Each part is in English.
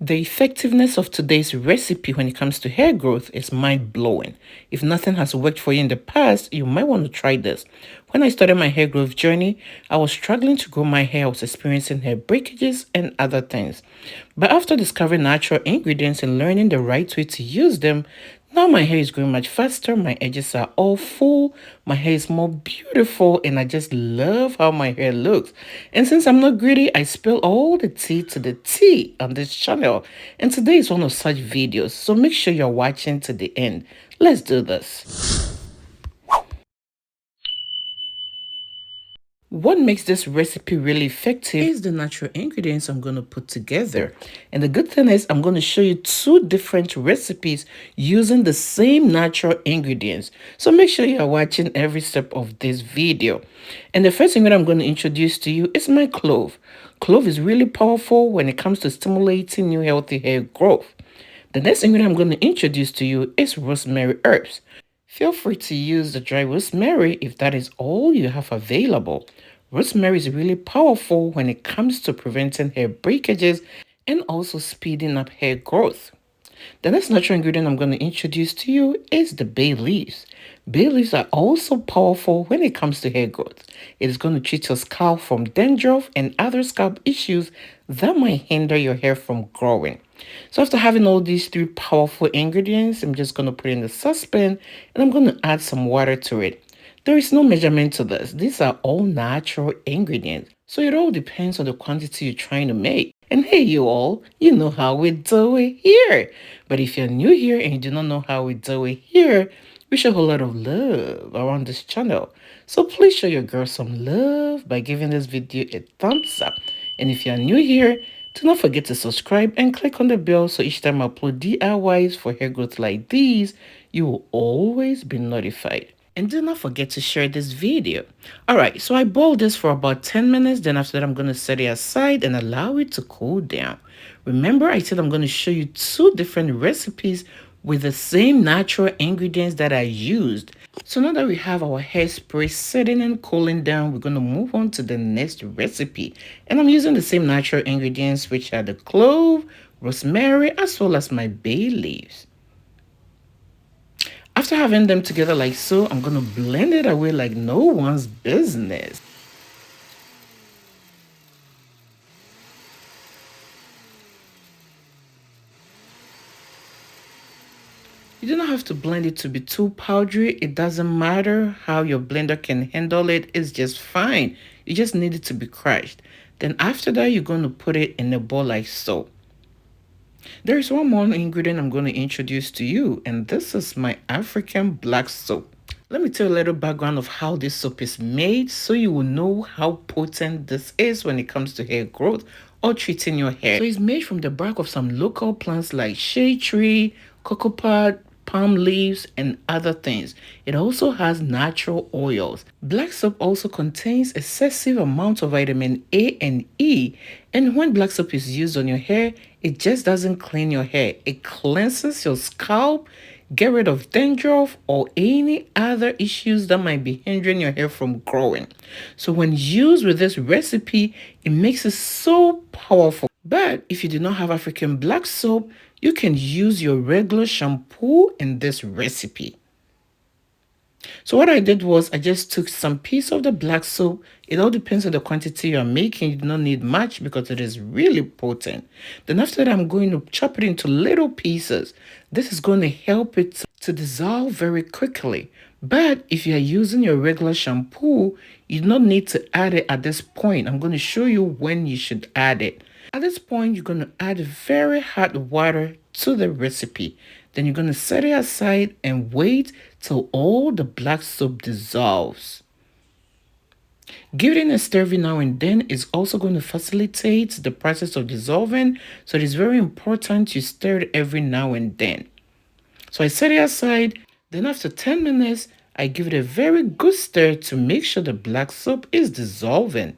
The effectiveness of today's recipe when it comes to hair growth is mind-blowing. If nothing has worked for you in the past, you might want to try this. When I started my hair growth journey, I was struggling to grow my hair. I was experiencing hair breakages and other things. But after discovering natural ingredients and learning the right way to use them, now my hair is growing much faster, my edges are all full, my hair is more beautiful, and I just love how my hair looks. And since I'm not greedy, I spill all the tea to the tea on this channel. And today is one of such videos, so make sure you're watching to the end. Let's do this. What makes this recipe really effective is the natural ingredients I'm going to put together. And the good thing is I'm going to show you two different recipes using the same natural ingredients. So make sure you're watching every step of this video. And the first ingredient I'm going to introduce to you is my clove. Clove is really powerful when it comes to stimulating new healthy hair growth. The next ingredient I'm going to introduce to you is rosemary herbs. Feel free to use the dry rosemary if that is all you have available. Rosemary is really powerful when it comes to preventing hair breakages and also speeding up hair growth. The next natural ingredient I'm going to introduce to you is the bay leaves. Bay leaves are also powerful when it comes to hair growth. It is going to treat your scalp from dandruff and other scalp issues that might hinder your hair from growing. So after having all these three powerful ingredients, I'm just going to put in the saucepan and I'm going to add some water to it. There is no measurement to this. These are all natural ingredients. So it all depends on the quantity you're trying to make. And hey, you all, you know how we do it here. But if you're new here and you do not know how we do it here, we show a whole lot of love around this channel. So please show your girl some love by giving this video a thumbs up. And if you're new here, do not forget to subscribe and click on the bell so each time I upload DIYs for hair growth like these, you will always be notified. And do not forget to share this video. Alright, so I boiled this for about 10 minutes. Then after that, I'm going to set it aside and allow it to cool down. Remember, I said I'm going to show you two different recipes with the same natural ingredients that I used. So now that we have our hairspray setting and cooling down, we're going to move on to the next recipe. And I'm using the same natural ingredients, which are the clove, rosemary, as well as my bay leaves. After having them together like so, I'm going to blend it away like no one's business. You do not have to blend it to be too powdery. It doesn't matter how your blender can handle it. It's just fine. You just need it to be crushed. Then after that, you're going to put it in a bowl like so. There is one more ingredient I'm going to introduce to you, and this is my African black soap. Let me tell you a little background of how this soap is made so you will know how potent this is when it comes to hair growth or treating your hair. So it's made from the bark of some local plants like shade tree, cocoa pod, palm leaves, and other things. It also has natural oils. Black soap also contains excessive amounts of vitamin A and E, and when black soap is used on your hair, it just doesn't clean your hair. It cleanses your scalp, get rid of dandruff or any other issues that might be hindering your hair from growing. So when used with this recipe, it makes it so powerful. But if you do not have African black soap, you can use your regular shampoo in this recipe. So what I did was I just took some piece of the black soap. It all depends on the quantity you're making. You do not need much because it is really potent. Then after that, I'm going to chop it into little pieces. This is going to help it to dissolve very quickly. But if you're using your regular shampoo, you do not need to add it at this point. I'm going to show you when you should add it. At this point, you're going to add very hot water to the recipe. Then you're going to set it aside and wait till all the black soap dissolves. Giving it a stir every now and then is also going to facilitate the process of dissolving. So it is very important you stir it every now and then. So I set it aside. Then after 10 minutes, I give it a very good stir to make sure the black soap is dissolving.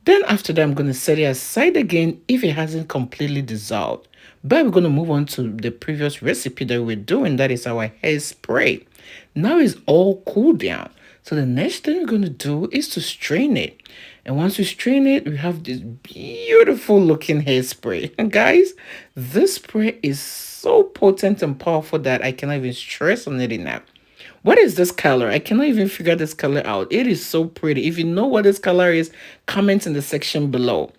Then after that, I'm going to set it aside again if it hasn't completely dissolved. But we're going to move on to the previous recipe that we're doing. That is our hairspray. Now it's all cooled down. So the next thing we're going to do is to strain it. And once we strain it, we have this beautiful looking hairspray. And guys, this spray is so potent and powerful that I cannot even stress on it enough. What is this color? I cannot even figure this color out. It is so pretty. If you know what this color is, comment in the section below.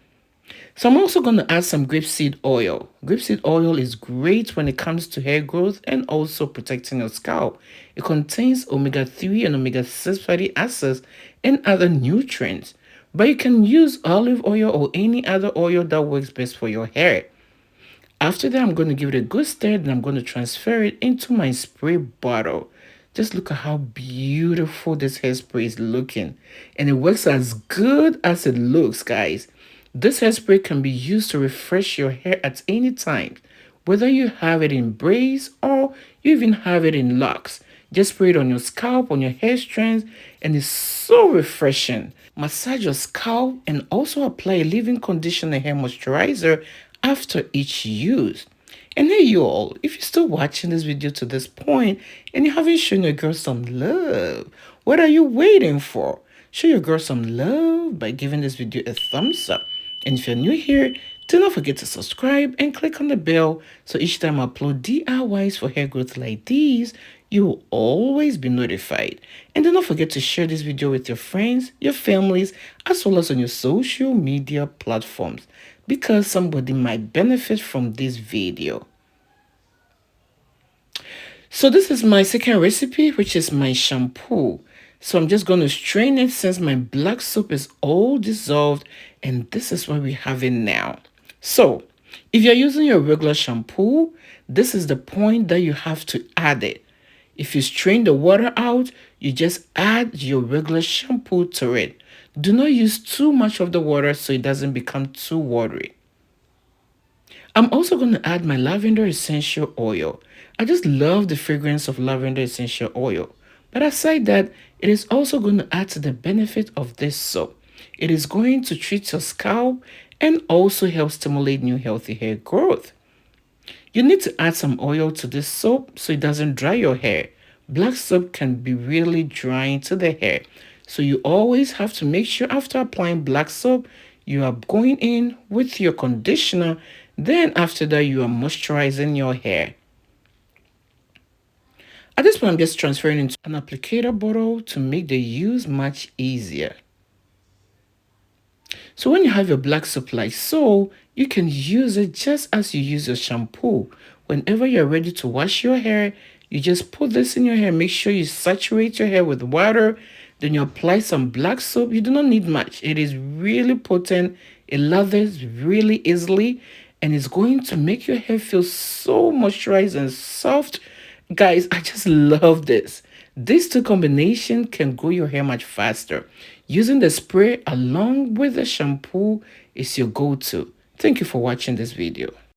So I'm also going to add some grapeseed oil. Grapeseed oil is great when it comes to hair growth and also protecting your scalp. It contains omega-3 and omega-6 fatty acids and other nutrients. But you can use olive oil or any other oil that works best for your hair. After that, I'm going to give it a good stir, and I'm going to transfer it into my spray bottle. Just look at how beautiful this hairspray is looking. And it works as good as it looks, guys. This hairspray can be used to refresh your hair at any time, whether you have it in braids or you even have it in locks. Just spray it on your scalp, on your hair strands, and it's so refreshing. Massage your scalp and also apply a leave-in conditioner hair moisturizer after each use. And hey you all, if you're still watching this video to this point and you haven't shown your girl some love, what are you waiting for? Show your girl some love by giving this video a thumbs up. And if you're new here, do not forget to subscribe and click on the bell so each time I upload DIYs for hair growth like these, you will always be notified. And do not forget to share this video with your friends, your families, as well as on your social media platforms, because somebody might benefit from this video. So this is my second recipe, which is my shampoo. So I'm just going to strain it since my black soap is all dissolved, and this is what we have it now. So if you're using your regular shampoo, this is the point that you have to add it. If you strain the water out, you just add your regular shampoo to it. Do not use too much of the water so it doesn't become too watery. I'm also going to add my lavender essential oil. I just love the fragrance of lavender essential oil. But aside that, it is also going to add to the benefit of this soap. It is going to treat your scalp and also help stimulate new healthy hair growth. You need to add some oil to this soap so it doesn't dry your hair. Black soap can be really drying to the hair. So you always have to make sure after applying black soap, you are going in with your conditioner. Then after that, you are moisturizing your hair. At this point, I'm just transferring into an applicator bottle to make the use much easier. So when you have your black soap like so, you can use it just as you use your shampoo. Whenever you're ready to wash your hair, you just put this in your hair. Make sure you saturate your hair with water. Then you apply some black soap. You do not need much. It is really potent. It lathers really easily. And it's going to make your hair feel so moisturized and soft. Guys, I just love this. These two combinations can grow your hair much faster. Using the spray along with the shampoo is your go-to. Thank you for watching this video.